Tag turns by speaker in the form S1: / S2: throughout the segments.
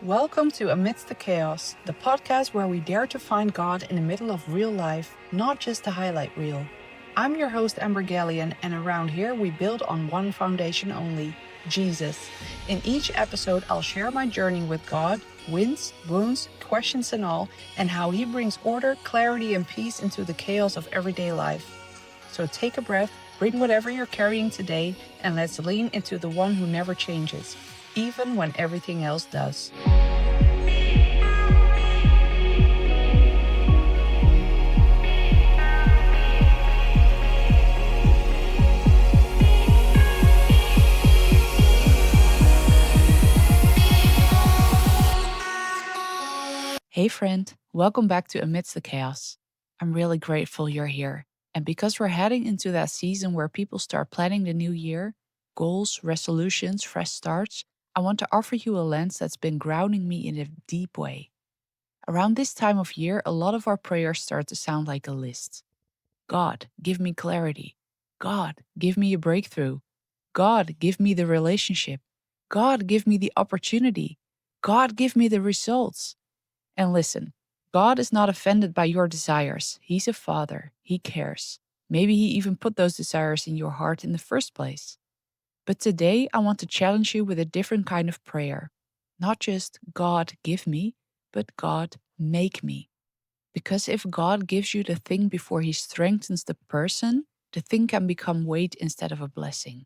S1: Welcome to Amidst the Chaos, the podcast where we dare to find God in the middle of real life, not just the highlight reel. I'm your host, Amber Gallion, and around here we build on one foundation only, Jesus. In each episode, I'll share my journey with God, wins, wounds, questions and all, and how He brings order, clarity, and peace into the chaos of everyday life. So take a breath, bring whatever you're carrying today, and let's lean into the one who never changes, even when everything else does. Hey friend, welcome back to Amidst the Chaos. I'm really grateful you're here. And because we're heading into that season where people start planning the new year, goals, resolutions, fresh starts, I want to offer you a lens that's been grounding me in a deep way. Around this time of year, a lot of our prayers start to sound like a list. God, give me clarity. God, give me a breakthrough. God, give me the relationship. God, give me the opportunity. God, give me the results. And listen, God is not offended by your desires. He's a father. He cares. Maybe He even put those desires in your heart in the first place. But today, I want to challenge you with a different kind of prayer. Not just God, give me, but God, make me. Because if God gives you the thing before He strengthens the person, the thing can become weight instead of a blessing.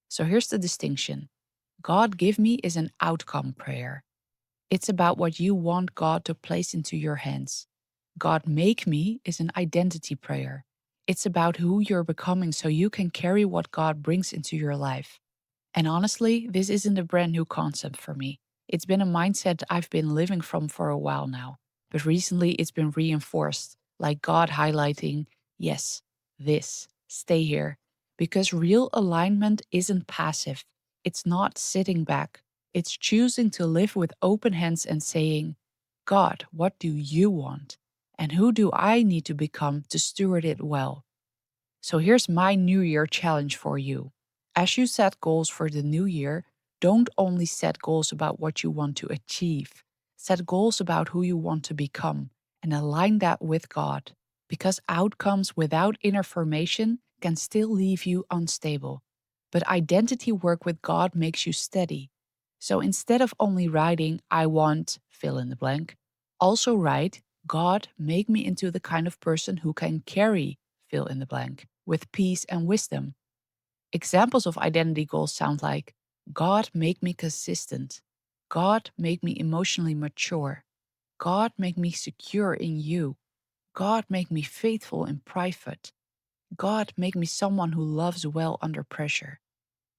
S1: So here's the distinction. God, give me is an outcome prayer. It's about what you want God to place into your hands. God, make me is an identity prayer. It's about who you're becoming so you can carry what God brings into your life. And honestly, this isn't a brand new concept for me. It's been a mindset I've been living from for a while now. But recently it's been reinforced, like God highlighting, yes, this, stay here. Because real alignment isn't passive. It's not sitting back. It's choosing to live with open hands and saying, God, what do you want? And who do I need to become to steward it well? So here's my New Year challenge for you. As you set goals for the new year, don't only set goals about what you want to achieve. Set goals about who you want to become and align that with God. Because outcomes without inner formation can still leave you unstable. But identity work with God makes you steady. So instead of only writing, I want, fill in the blank, also write, God, make me into the kind of person who can carry, fill in the blank, with peace and wisdom. Examples of identity goals sound like, God, make me consistent. God, make me emotionally mature. God, make me secure in you. God, make me faithful in private. God, make me someone who loves well under pressure.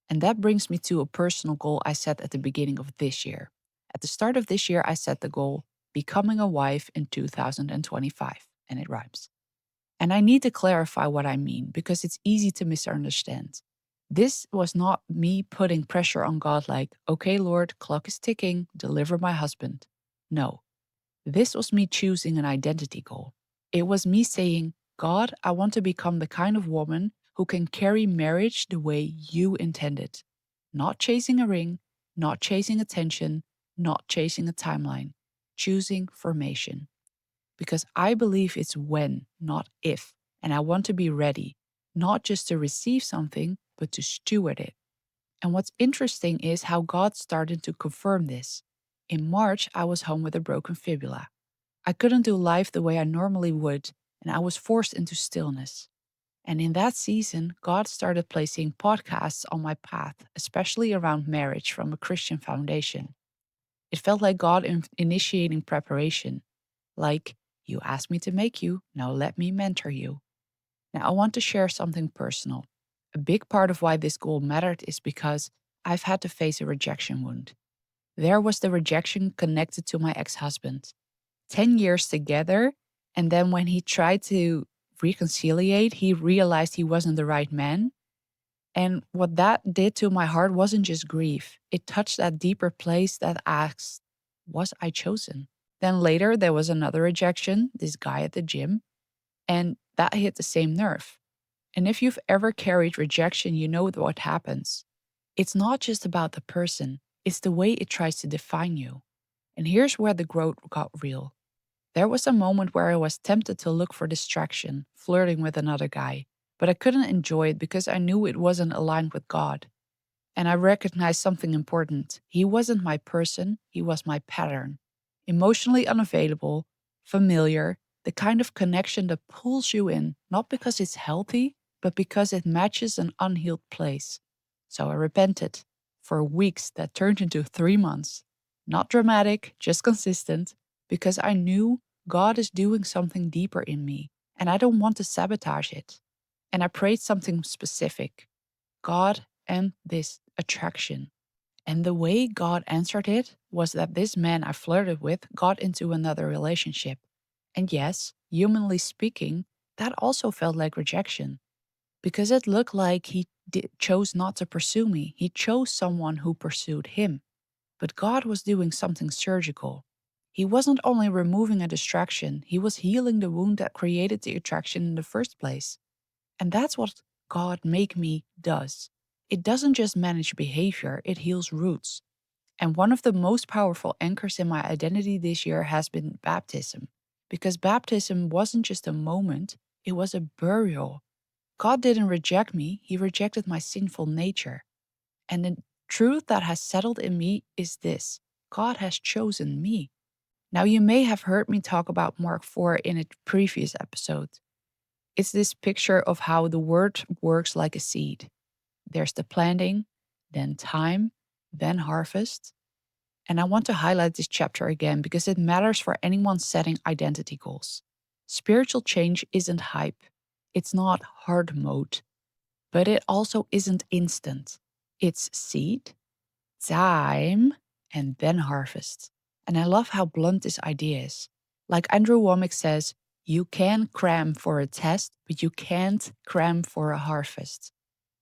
S1: And that brings me to a personal goal I set at the beginning of this year. At the start of this year, I set the goal, becoming a wife in 2025, and it rhymes. And I need to clarify what I mean because it's easy to misunderstand. This was not me putting pressure on God like, okay, Lord, clock is ticking, deliver my husband. No, this was me choosing an identity goal. It was me saying, God, I want to become the kind of woman who can carry marriage the way you intended. Not chasing a ring, not chasing attention, not chasing a timeline, choosing formation. Because I believe it's when, not if, and I want to be ready, not just to receive something, but to steward it. And what's interesting is how God started to confirm this. In March, I was home with a broken fibula. I couldn't do life the way I normally would, and I was forced into stillness. And in that season, God started placing podcasts on my path, especially around marriage from a Christian foundation. It felt like God initiating preparation, like, you asked me to make you, now let me mentor you. Now, I want to share something personal. A big part of why this goal mattered is because I've had to face a rejection wound. There was the rejection connected to my ex-husband. 10 years together, and then when he tried to reconciliate, he realized he wasn't the right man. And what that did to my heart wasn't just grief. It touched that deeper place that asks, was I chosen? Then later, there was another rejection, this guy at the gym, and that hit the same nerve. And if you've ever carried rejection, you know what happens. It's not just about the person, it's the way it tries to define you. And here's where the growth got real. There was a moment where I was tempted to look for distraction, flirting with another guy, but I couldn't enjoy it because I knew it wasn't aligned with God. And I recognized something important. He wasn't my person, he was my pattern. Emotionally unavailable, familiar, the kind of connection that pulls you in, not because it's healthy, but because it matches an unhealed place. So I repented. For weeks, that turned into 3 months. Not dramatic, just consistent, because I knew God is doing something deeper in me, and I don't want to sabotage it. And I prayed something specific. God and this attraction. And the way God answered it was that this man I flirted with got into another relationship. And yes, humanly speaking, that also felt like rejection. Because it looked like he chose not to pursue me. He chose someone who pursued him. But God was doing something surgical. He wasn't only removing a distraction, he was healing the wound that created the attraction in the first place. And that's what God Make Me does. It doesn't just manage behavior, it heals roots. And one of the most powerful anchors in my identity this year has been baptism. Because baptism wasn't just a moment, it was a burial. God didn't reject me, He rejected my sinful nature. And the truth that has settled in me is this: God has chosen me. Now, you may have heard me talk about Mark 4 in a previous episode. It's this picture of how the word works like a seed. There's the planting, then time, then harvest. And I want to highlight this chapter again because it matters for anyone setting identity goals. Spiritual change isn't hype. It's not hard mode. But it also isn't instant. It's seed, time, and then harvest. And I love how blunt this idea is. Like Andrew Womack says, you can cram for a test, but you can't cram for a harvest.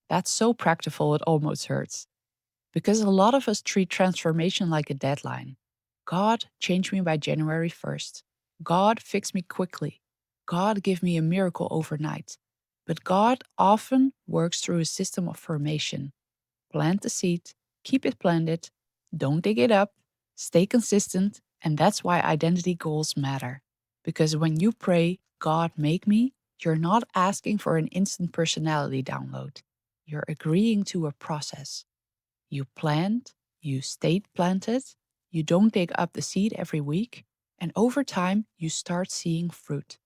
S1: That's so practical it almost hurts. Because a lot of us treat transformation like a deadline. God, change me by January 1st. God, fix me quickly. God, give me a miracle overnight. But God often works through a system of formation. Plant the seed, keep it planted, don't dig it up, stay consistent, and that's why identity goals matter. Because when you pray, God make me, you're not asking for an instant personality download. You're agreeing to a process. You plant, you stay planted, you don't dig up the seed every week, and over time you start seeing fruit.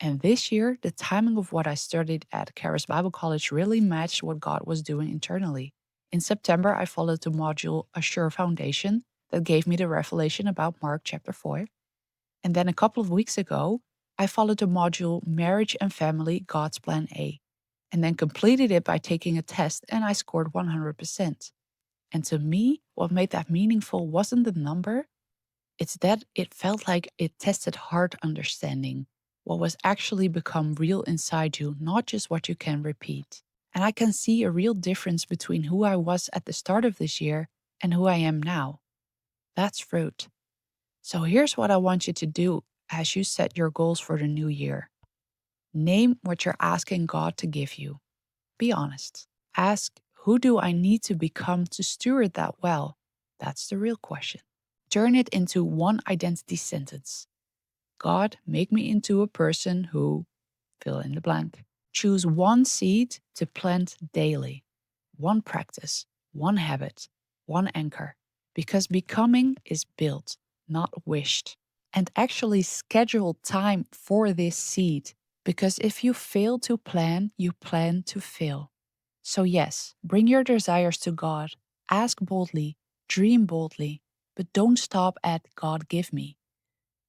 S1: And this year, the timing of what I studied at Charis Bible College really matched what God was doing internally. In September, I followed the module A Sure Foundation that gave me the revelation about Mark chapter 4. And then a couple of weeks ago, I followed the module Marriage and Family God's Plan A, and then completed it by taking a test, and I scored 100%. And to me, what made that meaningful wasn't the number, it's that it felt like it tested heart understanding, what was actually become real inside you, not just what you can repeat. And I can see a real difference between who I was at the start of this year and who I am now. That's fruit. So here's what I want you to do as you set your goals for the new year. Name what you're asking God to give you. Be honest. Ask, who do I need to become to steward that well? That's the real question. Turn it into one identity sentence. God, make me into a person who, fill in the blank. Choose one seed to plant daily, one practice, one habit, one anchor. Because becoming is built, not wished. And actually schedule time for this seed. Because if you fail to plan, you plan to fail. So yes, bring your desires to God, ask boldly, dream boldly, but don't stop at God give me.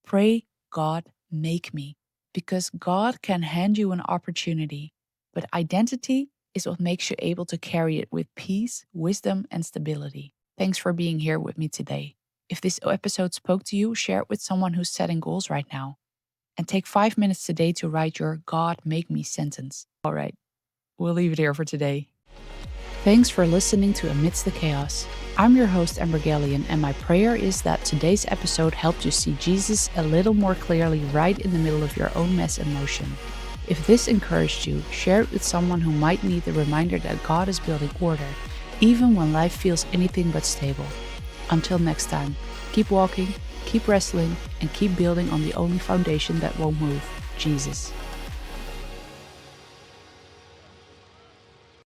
S1: Pray, God make me, because God can hand you an opportunity, but identity is what makes you able to carry it with peace, wisdom, and stability. Thanks for being here with me today. If this episode spoke to you, share it with someone who's setting goals right now. And take 5 minutes today to write your God make me sentence. All right, we'll leave it here for today. Thanks for listening to Amidst the Chaos. I'm your host, Amber Gallion, and my prayer is that today's episode helped you see Jesus a little more clearly right in the middle of your own mess and motion. If this encouraged you, share it with someone who might need the reminder that God is building order, even when life feels anything but stable. Until next time, keep walking, keep wrestling, and keep building on the only foundation that won't move: Jesus.